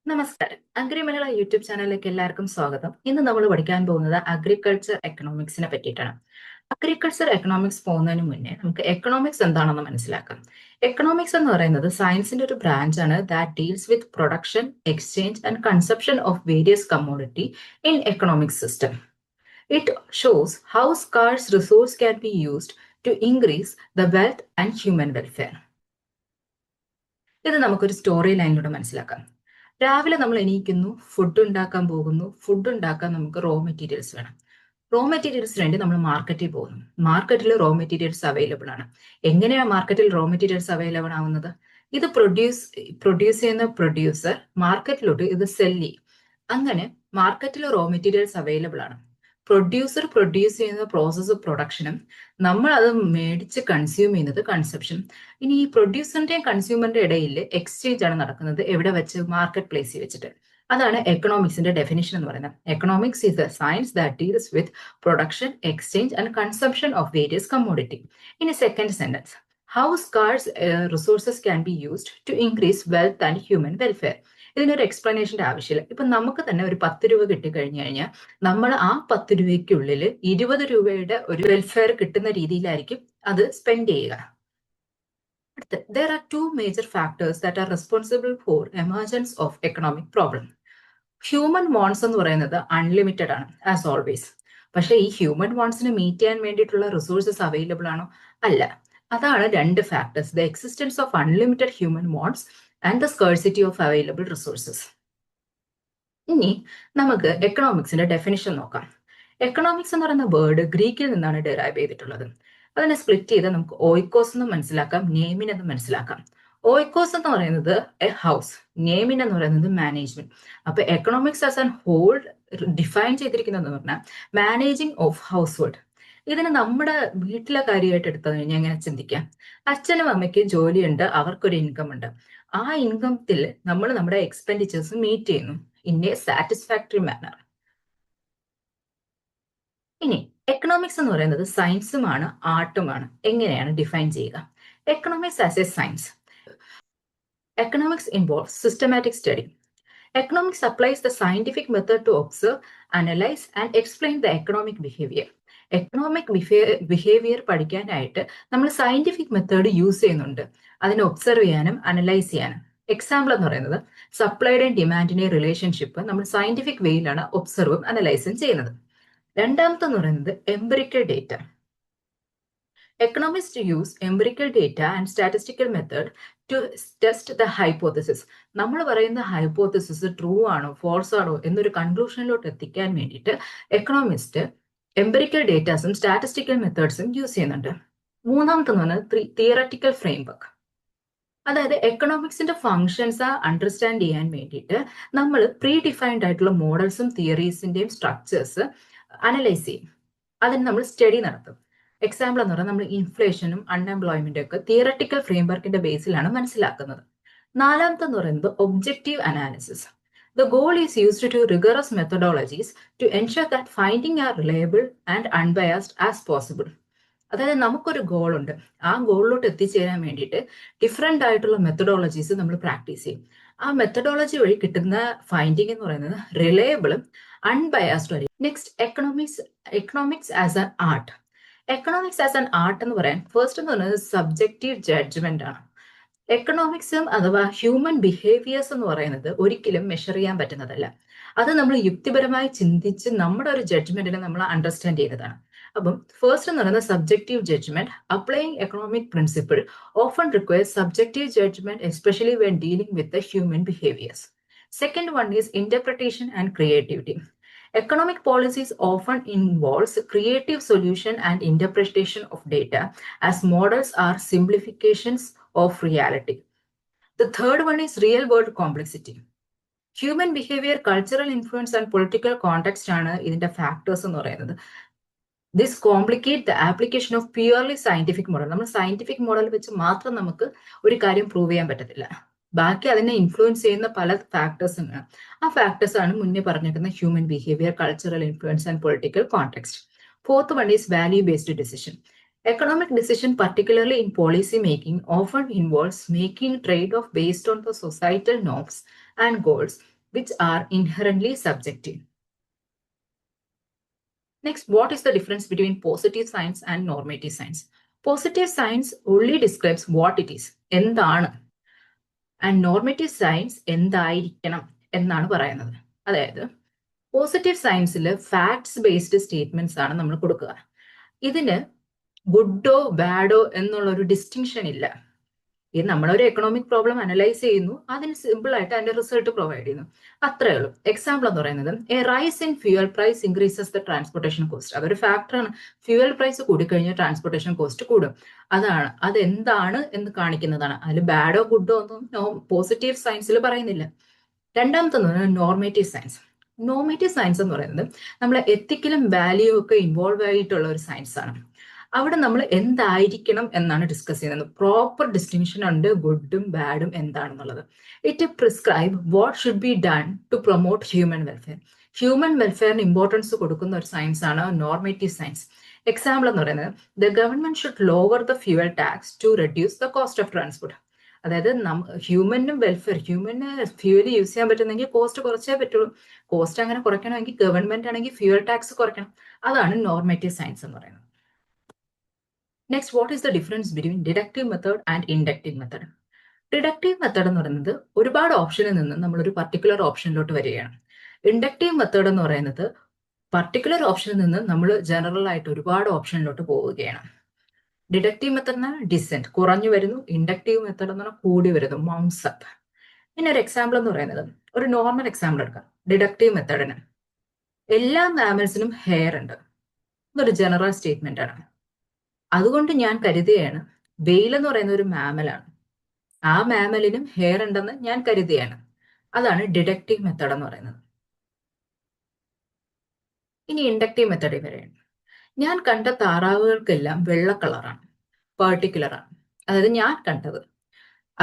നമസ്കാരം. അഗ്രിമലയാള യൂട്യൂബ് ചാനലിലേക്ക് എല്ലാവർക്കും സ്വാഗതം. ഇന്ന് നമ്മൾ പഠിക്കാൻ പോകുന്നത് അഗ്രികൾച്ചർ എക്കണോമിക്സിനെ പറ്റിയിട്ടാണ്. അഗ്രികൾച്ചർ എക്കണോമിക്സ് പോകുന്നതിന് മുന്നേ നമുക്ക് എക്കണോമിക്സ് എന്താണെന്ന് മനസ്സിലാക്കാം. എക്കണോമിക്സ് എന്ന് പറയുന്നത് സയൻസിന്റെ ഒരു ബ്രാഞ്ച് ആണ് that deals with production, exchange and consumption of various commodity in economic system. It shows how scarce resource can be used to increase the wealth and human welfare. ഇത് നമുക്കൊരു story ലൈനിലൂടെ മനസ്സിലാക്കാം. രാവിലെ നമ്മൾ എണീക്കുന്നു, ഫുഡ് ഉണ്ടാക്കാൻ പോകുന്നു. Food ഉണ്ടാക്കാൻ നമുക്ക് റോ മെറ്റീരിയൽസ് വേണം. റോ മെറ്റീരിയൽസിന് വേണ്ടി നമ്മൾ മാർക്കറ്റിൽ പോകുന്നു. മാർക്കറ്റിൽ റോ മെറ്റീരിയൽസ് അവൈലബിൾ ആണ്. എങ്ങനെയാണ് മാർക്കറ്റിൽ റോ മെറ്റീരിയൽസ് അവൈലബിൾ ആവുന്നത്? ഇത് പ്രൊഡ്യൂസ് ചെയ്യുന്ന പ്രൊഡ്യൂസർ മാർക്കറ്റിലോട്ട് ഇത് സെല്ല് ചെയ്യും. അങ്ങനെ മാർക്കറ്റിൽ റോ മെറ്റീരിയൽസ് അവൈലബിൾ ആണ്. പ്രൊഡ്യൂസർ പ്രൊഡ്യൂസ് ചെയ്യുന്ന പ്രോസസ്സ് പ്രൊഡക്ഷനും നമ്മൾ അത് മേടിച്ച് കൺസ്യൂം ചെയ്യുന്നത് കൺസപ്ഷൻ. ഇനി ഈ പ്രൊഡ്യൂസറിന്റെയും കൺസ്യൂമറിന്റെ ഇടയിൽ എക്സ്ചേഞ്ച് ആണ് നടക്കുന്നത്. എവിടെ വെച്ച്? മാർക്കറ്റ് പ്ലേസിൽ വെച്ചിട്ട്. അതാണ് എക്കണോമിക്സിന്റെ ഡെഫിനിഷൻ എന്ന് പറയുന്നത്. Economics is a science that deals with production, exchange and consumption of various commodity. ഇനി second sentence, how scarce resources can be used to increase wealth and human welfare. ഇതിനൊരു എക്സ്പ്ലനേഷന്റെ ആവശ്യമില്ല. ഇപ്പൊ നമുക്ക് തന്നെ ഒരു 10 രൂപ കിട്ടിക്കഴിഞ്ഞു കഴിഞ്ഞാൽ നമ്മൾ ആ 10 രൂപയ്ക്കുള്ളിൽ 20 രൂപയുടെ ഒരു വെൽഫെയർ കിട്ടുന്ന രീതിയിലായിരിക്കും അത് സ്പെൻഡ് ചെയ്യുക. There are two major factors that are responsible for emergence of economic problem. Human wants എന്ന് പറയുന്നത് അൺലിമിറ്റഡ് ആണ് ആസ് ഓൾവേസ്. പക്ഷേ ഈ ഹ്യൂമൻ വാണ്ട്സിനെ മീറ്റ് ചെയ്യാൻ വേണ്ടിയിട്ടുള്ള റിസോഴ്സസ് അവൈലബിൾ ആണോ? അല്ല. അതാണ് രണ്ട് factors: the existence of unlimited human wants and the scarcity of available resources. ഇനി നമുക്ക് എക്കണോമിക്സിന്റെ ഡെഫിനിഷൻ നോക്കാം. എക്കണോമിക്സ് എന്ന് പറയുന്ന വേർഡ് ഗ്രീക്കിൽ നിന്നാണ് ഡെറൈവ് ചെയ്തിട്ടുള്ളത്. അതിനെ സ്പ്ലിറ്റ് ചെയ്ത് നമുക്ക് ഓയിക്കോസ് എന്ന് മനസ്സിലാക്കാം, നേമിൻ എന്ന് മനസ്സിലാക്കാം. ഓയിക്കോസ് എന്ന് പറയുന്നത് എ ഹൗസ്, നേമിൻ എന്ന് പറയുന്നത് മാനേജ്മെന്റ്. അപ്പൊ economics as an whole define ചെയ്തിരിക്കുന്നത് എന്ന് പറഞ്ഞാൽ മാനേജിങ് ഓഫ് ഹൗസ് ഹോൾഡ്. ഇതിന് നമ്മുടെ വീട്ടിലെ കാര്യമായിട്ട് എടുത്തു കഴിഞ്ഞാൽ എങ്ങനെ ചിന്തിക്കാം? അച്ഛനും അമ്മയ്ക്കും ജോലിയുണ്ട്, അവർക്കൊരു ഇൻകം ഉണ്ട്. ആ ഇൻകത്തിൽ നമ്മൾ നമ്മുടെ എക്സ്പെൻഡിച്ചേഴ്സ് മീറ്റ് ചെയ്യുന്നു ഇൻ എ സാറ്റിസ്ഫാക്ടറി മാനർ. ഇനി എക്കണോമിക്സ് എന്ന് പറയുന്നത് സയൻസുമാണ് ആർട്ടുമാണ്. എങ്ങനെയാണ് ഡിഫൈൻ ചെയ്യുക? Economics as A science. Economics involves systematic study. Economics applies the scientific method to observe, analyze, and explain the economic behavior. Economic behaviour പഠിക്കാനായിട്ട് നമ്മൾ scientific method use ചെയ്യുന്നുണ്ട്, അതിനെ observe ചെയ്യാനും അനലൈസ് ചെയ്യാനും. എക്സാമ്പിൾ എന്ന് പറയുന്നത് സപ്ലൈയുടെയും ഡിമാൻഡിന്റെയും റിലേഷൻഷിപ്പ് നമ്മൾ സയന്റിഫിക് വേയിലാണ് ഒബ്സർവും അനലൈസും ചെയ്യുന്നത്. രണ്ടാമത്തെന്ന് പറയുന്നത് empirical data. Economists use empirical data and statistical method to test the hypothesis. നമ്മൾ പറയുന്ന ഹൈപ്പോത്തസിസ് ട്രൂ ആണോ ഫോൾസ് ആണോ എന്നൊരു കൺക്ലൂഷനിലോട്ട് എത്തിക്കാൻ വേണ്ടിയിട്ട് എക്കണോമിസ്റ്റ് എംപിറിക്കൽ ഡേറ്റാസും സ്റ്റാറ്റിസ്റ്റിക്കൽ മെത്തേഡ്സും യൂസ് ചെയ്യുന്നുണ്ട്. മൂന്നാമത്തെന്ന് പറഞ്ഞാൽ തിയററ്റിക്കൽ ഫ്രെയിംവർക്ക്. അതായത് എക്കണോമിക്സിന്റെ ഫങ്ഷൻസ് അണ്ടർസ്റ്റാൻഡ് ചെയ്യാൻ വേണ്ടിയിട്ട് നമ്മൾ പ്രീ ഡിഫൈൻഡ് ആയിട്ടുള്ള മോഡൽസും തിയറീസിന്റെയും സ്ട്രക്ചേഴ്സ് അനലൈസ് ചെയ്യും. അതിന് നമ്മൾ സ്റ്റഡി നടത്തും. എക്സാമ്പിൾ എന്ന് പറഞ്ഞാൽ നമ്മൾ ഇൻഫ്ലേഷനും അൺഎംപ്ലോയ്മെന്റും ഒക്കെ തിയററ്റിക്കൽ ഫ്രെയിംവർക്കിന്റെ ബേസിലാണ് മനസ്സിലാക്കുന്നത്. നാലാമത്തെന്ന് പറയുന്നത് objective analysis. The goal is used to rigorous methodologies to ensure that finding are reliable and unbiased as possible. അതായത് നമുക്കൊരു ഗോൾ ഉണ്ട്, ആ ഗോളിലോട്ട് എത്തിച്ചേരാൻ വേണ്ടിയിട്ട് ഡിഫറെന്റ് ആയിട്ടുള്ള മെത്തഡോളജീസ് നമ്മൾ പ്രാക്ടീസ് ചെയ്യും. ആ മെത്തഡോളജി വഴി കിട്ടുന്ന ഫൈൻഡിങ് എന്ന് പറയുന്നത് റിലയബിളും അൺബയാസ്ഡും ആയിരിക്കും. Next economics as an art. Economics as an art എന്ന് പറയാൻ ഫസ്റ്റ് എന്ന് പറയുന്നത് സബ്ജക്റ്റീവ് ജഡ്ജ്മെന്റ് ആണ്. എക്കണോമിക്സും അഥവാ ഹ്യൂമൻ ബിഹേവിയേഴ്സ് എന്ന് പറയുന്നത് ഒരിക്കലും മെഷർ ചെയ്യാൻ പറ്റുന്നതല്ല. അത് നമ്മൾ യുക്തിപരമായി ചിന്തിച്ച് നമ്മുടെ ഒരു ജഡ്ജ്മെന്റിനെ നമ്മൾ അണ്ടർസ്റ്റാൻഡ് ചെയ്യുന്നതാണ്. അപ്പം ഫസ്റ്റ് എന്ന് പറയുന്നത് subjective judgement. Applying economic principle often requires subjective judgement, especially when dealing with the human behaviours. Second one is interpretation and creativity. Economic policies often involves creative solution and interpretation of data, as models are simplifications of reality. The third one is real world complexity. Human behavior, cultural influence and political context ആണ് ഇതിന്റെ factors എന്ന് പറയുന്നത്. This complicate the application of purely scientific model. നമ്മൾ scientific model വെച്ച് മാത്രം നമുക്ക് ഒരു കാര്യം പ്രൂവ് ചെയ്യാൻ പറ്റത്തില്ല. ബാക്കി അതിനെ ഇൻഫ്ലുവൻസ് ചെയ്യുന്ന പല ഫാക്ടേഴ്സ് ഉണ്ട്. ആ ഫാക്ടേഴ്സ് ആണ് മുന്നേ പറഞ്ഞിരിക്കുന്ന human behaviour, cultural influence and political context. Fourth one is value based decision. Economic decision, particularly in policy making, often involves making trade-off based on the societal norms and goals which are inherently subjective. Next, what is the difference between positive science and normative science? Positive science only describes what it is, എന്താണ്, and normative science എന്തായിരിക്കണം എന്നാണ് പറയുന്നത്. അതായത് positive സയൻസിൽ facts based statements ആണ് നമ്മൾ കൊടുക്കുക. ഇതിന് ഗുഡോ ബാഡോ എന്നുള്ള ഒരു ഡിസ്റ്റിങ്ഷൻ ഇല്ല. ഇത് നമ്മളൊരു എക്കണോമിക് പ്രോബ്ലം അനലൈസ് ചെയ്യുന്നു, അതിന് സിമ്പിൾ ആയിട്ട് അതിന്റെ റിസൾട്ട് പ്രൊവൈഡ് ചെയ്യുന്നു, അത്രേ ഉള്ളൂ. എക്സാമ്പിൾ എന്ന് പറയുന്നത് a rise in fuel price increases the transportation cost. അതൊരു ഫാക്ടറാണ്. ഫ്യൂവൽ പ്രൈസ് കൂടിക്കഴിഞ്ഞാൽ ട്രാൻസ്പോർട്ടേഷൻ കോസ്റ്റ് കൂടും. അതെന്താണ് എന്ന് കാണിക്കുന്നതാണ്. അതിൽ ബാഡോ ഗുഡോ ഒന്നും പോസിറ്റീവ് സയൻസിൽ പറയുന്നില്ല. രണ്ടാമത്തെ നോർമേറ്റീവ് സയൻസ്. നോർമേറ്റീവ് സയൻസ് എന്ന് പറയുന്നത് നമ്മളെ എത്തിക്കലും വാല്യൂ ഒക്കെ ഇൻവോൾവ് ആയിട്ടുള്ള ഒരു സയൻസ് ആണ്. അവിടെ നമ്മൾ എന്തായിരിക്കണം എന്നാണ് ഡിസ്കസ് ചെയ്യുന്നത്. പ്രോപ്പർ ഡിസ്റ്റിങ്ഷൻ ഉണ്ട് ഗുഡും ബാഡും എന്താണെന്നുള്ളത്. It prescribe what should be done to promote human welfare. Human വെൽഫെയറിന് ഇമ്പോർട്ടൻസ് കൊടുക്കുന്ന ഒരു സയൻസ് ആണ് നോർമേറ്റീവ് സയൻസ്. എക്സാമ്പിൾ എന്ന് പറയുന്നത് the government should lower the fuel tax to reduce the cost of transport. അതായത് ഹ്യൂമനും വെൽഫെയർ, ഹ്യൂമന് ഫ്യൂവൽ യൂസ് ചെയ്യാൻ പറ്റുന്നെങ്കിൽ കോസ്റ്റ് കുറച്ചേ പറ്റുള്ളൂ. കോസ്റ്റ് അങ്ങനെ കുറയ്ക്കണമെങ്കിൽ ഗവൺമെന്റ് ആണെങ്കിൽ ഫ്യൂവൽ ടാക്സ് കുറയ്ക്കണം. അതാണ് നോർമേറ്റീവ് സയൻസ് എന്ന് പറയുന്നത്. Next, what is the difference between deductive method and inductive method? Deductive method എന്ന് പറയുന്നത് ഒരുപാട് ഓപ്ഷനിൽ നിന്ന് നമ്മൾ ഒരു പർട്ടിക്കുലർ ഓപ്ഷനിലോട്ട് വരികയാണ്. ഇൻഡക്റ്റീവ് മെത്തേഡ് എന്ന് പറയുന്നത് പർട്ടിക്കുലർ ഓപ്ഷനിൽ നിന്ന് നമ്മൾ ജനറൽ ആയിട്ട് ഒരുപാട് ഓപ്ഷനിലോട്ട് പോവുകയാണ്. ഡിഡക്റ്റീവ് മെത്തേഡ് എന്ന് പറഞ്ഞാൽ ഡിസെന്റ്, കുറഞ്ഞു വരുന്നു. ഇൻഡക്റ്റീവ് മെത്തേഡ് എന്ന് പറഞ്ഞാൽ കൂടി വരുന്നു, മൗണ്ട്സ് അപ്പ്. പിന്നെ ഒരു എക്സാമ്പിൾ എന്ന് പറയുന്നത് ഒരു നോർമൽ എക്സാമ്പിൾ എടുക്കാം. ഡിഡക്റ്റീവ് മെത്തേഡിന് എല്ലാ മാമൽസിനും ഹെയർ ഉണ്ട്, ഇതൊരു ജനറൽ സ്റ്റേറ്റ്മെന്റ് ആണ്. അതുകൊണ്ട് ഞാൻ കരുതുകയാണ് വെയിൽ എന്ന് പറയുന്ന ഒരു മാമലാണ്, ആ മാമലിനും ഹെയർ ഉണ്ടെന്ന് ഞാൻ കരുതുകയാണ്. അതാണ് ഡിഡക്റ്റീവ് മെത്തേഡ് എന്ന് പറയുന്നത്. ഇനി ഇൻഡക്റ്റീവ് മെത്തേഡിൽ വരെയാണ്. ഞാൻ കണ്ട താറാവുകൾക്കെല്ലാം വെള്ള കളറാണ്, പെർട്ടിക്കുലർ ആണ്, അതായത് ഞാൻ കണ്ടത്.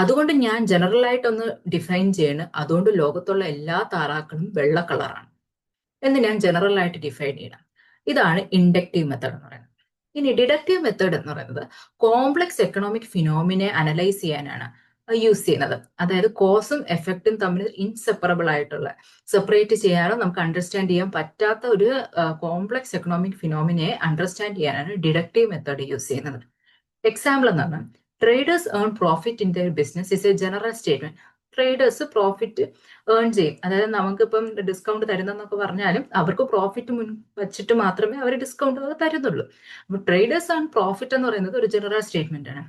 അതുകൊണ്ട് ഞാൻ ജനറൽ ആയിട്ടൊന്ന് ഡിഫൈൻ ചെയ്യണ്, അതുകൊണ്ട് ലോകത്തുള്ള എല്ലാ താറാക്കളും വെള്ള കളറാണ് എന്ന് ഞാൻ ജനറൽ ആയിട്ട് ഡിഫൈൻ ചെയ്യണം. ഇതാണ് ഇൻഡക്റ്റീവ് മെത്തേഡ് എന്ന് പറയുന്നത്. ഇനി ഡിഡക്റ്റീവ് മെത്തേഡ് എന്ന് പറയുന്നത് കോംപ്ലക്സ് എക്കണോമിക് ഫിനോമിനെ അനലൈസ് ചെയ്യാനാണ് യൂസ് ചെയ്യുന്നത്. അതായത് കോസും എഫക്റ്റും തമ്മിൽ ഇൻസെപ്പറബിൾ ആയിട്ടുള്ള, സെപ്പറേറ്റ് ചെയ്യാനോ നമുക്ക് അണ്ടർസ്റ്റാൻഡ് ചെയ്യാൻ പറ്റാത്ത ഒരു കോംപ്ലക്സ് എക്കണോമിക് ഫിനോമിനെ അണ്ടർസ്റ്റാൻഡ് ചെയ്യാനാണ് ഡിഡക്റ്റീവ് മെത്തേഡ് യൂസ് ചെയ്യുന്നത്. എക്സാമ്പിൾ എന്ന് പറഞ്ഞാൽ traders earn profit in there business is A general statement. Traders profit earn ചെയ്യും, അതായത് നമുക്കിപ്പം ഡിസ്കൗണ്ട് തരുന്നെന്നൊക്കെ പറഞ്ഞാലും അവർക്ക് പ്രോഫിറ്റ് മുൻ വെച്ചിട്ട് മാത്രമേ അവർ ഡിസ്കൗണ്ട് തരുന്നുള്ളൂ. അപ്പൊ ട്രേഡേഴ്സ് ഏൺ പ്രോഫിറ്റ് എന്ന് പറയുന്നത് ഒരു ജനറൽ സ്റ്റേറ്റ്മെന്റ് ആണ്.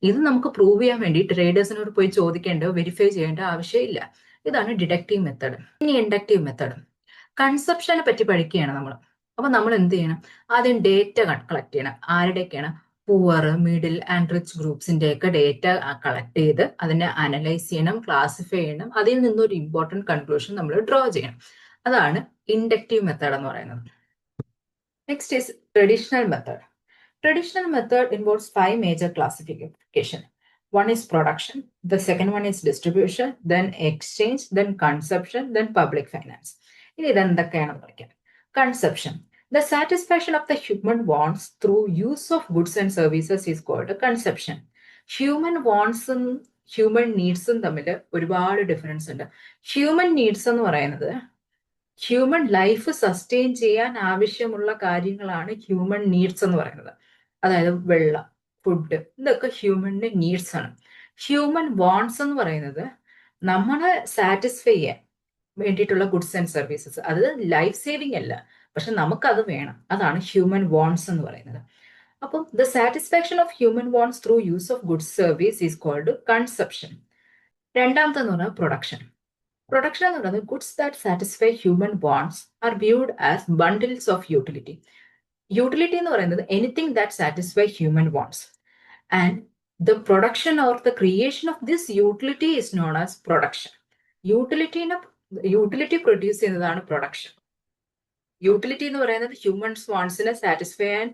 ഇത് നമുക്ക് പ്രൂവ് ചെയ്യാൻ വേണ്ടി ട്രേഡേഴ്സിനോട് പോയി ചോദിക്കേണ്ടോ വെരിഫൈ ചെയ്യേണ്ട ആവശ്യമില്ല. ഇതാണ് ഡിഡക്റ്റീവ് മെത്തേഡ്. ഇനി ഇൻഡക്റ്റീവ് മെത്തേഡ്. കൺസെപ്ഷനെ പറ്റി പഠിക്കുകയാണ് നമ്മൾ. അപ്പൊ നമ്മൾ എന്ത് ചെയ്യണം? ആദ്യം ഡേറ്റ കളക്ട് ചെയ്യണം. ആരുടെയൊക്കെയാണ്? പുവർ, മിഡിൽ ആൻഡ് റിച്ച് ഗ്രൂപ്പ്സിന്റെ ഒക്കെ ഡേറ്റ കളക്ട് ചെയ്ത് അതിനെ അനലൈസ് ചെയ്യണം, ക്ലാസിഫൈ ചെയ്യണം. അതിൽ നിന്നൊരു ഇമ്പോർട്ടന്റ് കൺക്ലൂഷൻ നമ്മൾ ഡ്രോ ചെയ്യണം. അതാണ് ഇൻഡക്റ്റീവ് മെത്തേഡ് എന്ന് പറയുന്നത്. Next is traditional method. Traditional method involves 5 major classification. One is production, the second one is distribution, then exchange, then consumption, then public finance. ഇനി ഇതെന്തൊക്കെയാണെന്ന് പറയാം. Consumption. The satisfaction of the human wants through use of goods and services is called consumption. Human wants ഉം human നീഡ്സും തമ്മിൽ ഒരുപാട് difference ഉണ്ട്. Human needs എന്ന് പറയുന്നത് human life sustain ചെയ്യാൻ ആവശ്യമുള്ള കാര്യങ്ങളാണ് ഹ്യൂമൻ നീഡ്സ് എന്ന് പറയുന്നത്. അതായത് വെള്ളം, ഫുഡ്, ഇതൊക്കെ ഹ്യൂമന്റെ നീഡ്സ് ആണ്. ഹ്യൂമൻ വാണ്ട്സ് എന്ന് പറയുന്നത് നമ്മളെ സാറ്റിസ്ഫൈ ചെയ്യാൻ വേണ്ടിയിട്ടുള്ള ഗുഡ്സ് ആൻഡ് സർവീസസ്. അത് ലൈഫ് സേവിങ് അല്ല, പക്ഷെ നമുക്കത് വേണം. അതാണ് ഹ്യൂമൻ വാണ്ട്സ് എന്ന് പറയുന്നത്. അപ്പം the satisfaction of human wants through use of goods service is called consumption. രണ്ടാമത്തെന്ന് പറഞ്ഞാൽ പ്രൊഡക്ഷൻ. പ്രൊഡക്ഷൻ എന്ന് പറയുന്നത് goods that satisfy human wants are viewed as bundles of utility. Utility എന്ന് പറയുന്നത് anything that satisfy human wants, and the production or the creation of this utility is known as production. Utility produce ചെയ്യുന്നതാണ് production. Utility എന്ന് പറയുന്നത് humans വാണ്ട്സിനെ satisfy ചെയ്യാൻ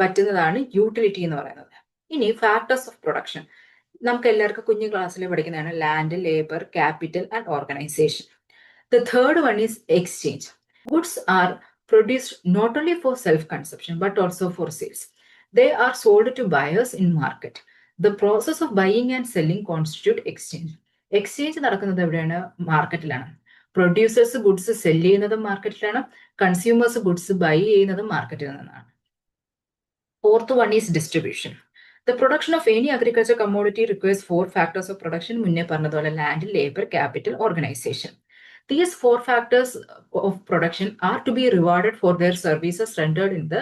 പറ്റുന്നതാണ് utility എന്ന് പറയുന്നത്. ഇനി ഫാക്ടേഴ്സ് ഓഫ് പ്രൊഡക്ഷൻ നമുക്ക് എല്ലാവർക്കും കുഞ്ഞു ക്ലാസ്സിൽ പഠിക്കുന്നതാണ്. Land, labour, capital and organisation. The third one is exchange. Goods are produced not only for self-consumption but also for sales. They are sold to buyers in market. The process of buying and selling constitute exchange. Exchange നടക്കുന്നത് എവിടെയാണ്? മാർക്കറ്റിലാണ്. Producers goods cell ചെയ്യുന്നതും മാർക്കറ്റിലാണ്, consumers goods by ചെയ്യുന്നതും മാർക്കറ്റിൽ നിന്നാണ്. Fourth one is distribution. The production of any agriculture commodity requires 4 factors of production. മുന്നേ പറഞ്ഞതുപോലെ land, labour, capital, organisation. These 4 factors of production are to be rewarded for their services rendered in the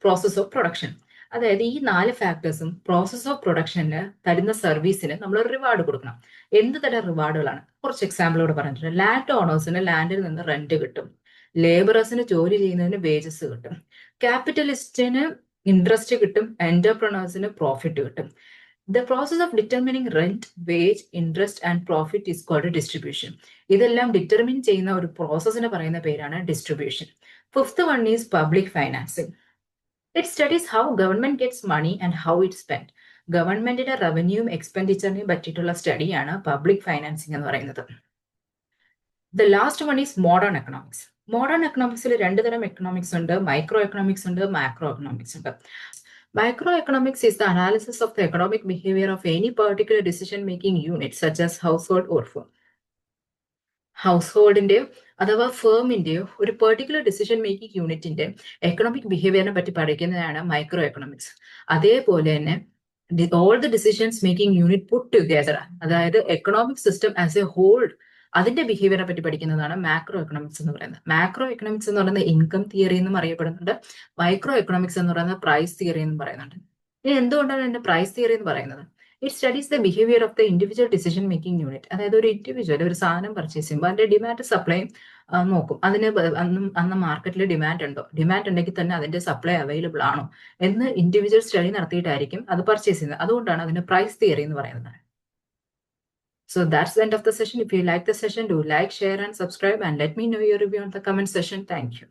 process of production. അതായത് ഈ 4 ഫാക്ടേഴ്സും process of production തരുന്ന സർവീസിന് നമ്മൾ reward കൊടുക്കണം. എന്ത് തരം റിവാർഡുകളാണ്? കുറച്ച് എക്സാമ്പിളോട് പറഞ്ഞിട്ടുണ്ട്. ലാൻഡ് ഓണേഴ്സിന് ലാൻഡിൽ നിന്ന് റെന്റ് കിട്ടും, ലേബറേഴ്സിന് ജോലി ചെയ്യുന്നതിന് വേജസ് കിട്ടും, ക്യാപിറ്റലിസ്റ്റിന് ഇൻട്രസ്റ്റ് കിട്ടും, എന്റർപ്രണേഴ്സിന് പ്രോഫിറ്റ് കിട്ടും. The process of determining rent, wage, interest and profit is called distribution. ഇതെല്ലാം ഡിറ്റർമിൻ ചെയ്യുന്ന ഒരു പ്രോസസ്സിന് പറയുന്ന പേരാണ് distribution. Fifth one is public financing. It studies how government gets money and how it spend. ഗവൺമെന്റിന്റെ റവന്യൂവും എക്സ്പെൻഡിച്ചറിനെയും പറ്റിയിട്ടുള്ള സ്റ്റഡിയാണ് പബ്ലിക് ഫൈനാൻസിങ് എന്ന് പറയുന്നത്. The last one is modern economics. Modern എക്കണോമിക്സിൽ 2 തരം എക്കണോമിക്സ് ഉണ്ട്. മൈക്രോ എക്കണോമിക്സ് ഉണ്ട്, മാക്രോ എക്കണോമിക്സ് ഉണ്ട്. Microeconomics is the analysis of the economic behavior of any particular decision-making unit, such as household or firm. ഹൗസ്ഹോൾഡിന്റെയോ അഥവാ ഫേമിന്റെയോ ഒരു പെർട്ടിക്കുലർ ഡിസിഷൻ മേക്കിംഗ് യൂണിറ്റിന്റെ എക്കണോമിക് ബിഹേവിയറിനെ പറ്റി പഠിക്കുന്നതാണ് മൈക്രോ എക്കണോമിക്സ്. അതേപോലെ തന്നെ all the decisions making unit put together, അതായത് economic system as a whole, അതിന്റെ ബിഹേവിയറിനെ പറ്റി പഠിക്കുന്നതാണ് മാക്രോ എക്കണോമിക്സ് എന്ന് പറയുന്നത്. മാക്രോ എക്കണോമിക്സ് എന്ന് പറയുന്നത് ഇൻകം തിയറി എന്നും അറിയപ്പെടുന്നുണ്ട്. മൈക്രോ എക്കണോമിക്സ് എന്ന് പറയുന്നത് പ്രൈസ് തിയറി എന്നും പറയുന്നുണ്ട്. ഇനി എന്തുകൊണ്ടാണ് എന്റെ പ്രൈസ് തിയറി എന്ന് പറയുന്നത്? It studies the behaviour of the individual decision making unit. അതായത് ഒരു ഇൻഡിവിജ്വൽ ഒരു സാധനം പർച്ചേസ് ചെയ്യുമ്പോൾ അതിന്റെ ഡിമാൻഡ് സപ്ലൈ നോക്കും. അതിന് അന്ന് മാർക്കറ്റിൽ ഡിമാൻഡ് ഉണ്ടോ, ഡിമാൻഡ് ഉണ്ടെങ്കിൽ തന്നെ അതിന്റെ സപ്ലൈ അവൈലബിൾ ആണോ എന്ന് ഇൻഡിവിജ്വൽ സ്റ്റഡി നടത്തിയിട്ടായിരിക്കും അത് പർച്ചേസ് ചെയ്യുന്നത്. അതുകൊണ്ടാണ് അതിന് പ്രൈസ് തിയറി എന്ന് പറയുന്നത്. So that's the end of the session. If you like the session, do like, share and subscribe and let me know your review on the comment section. Thank you.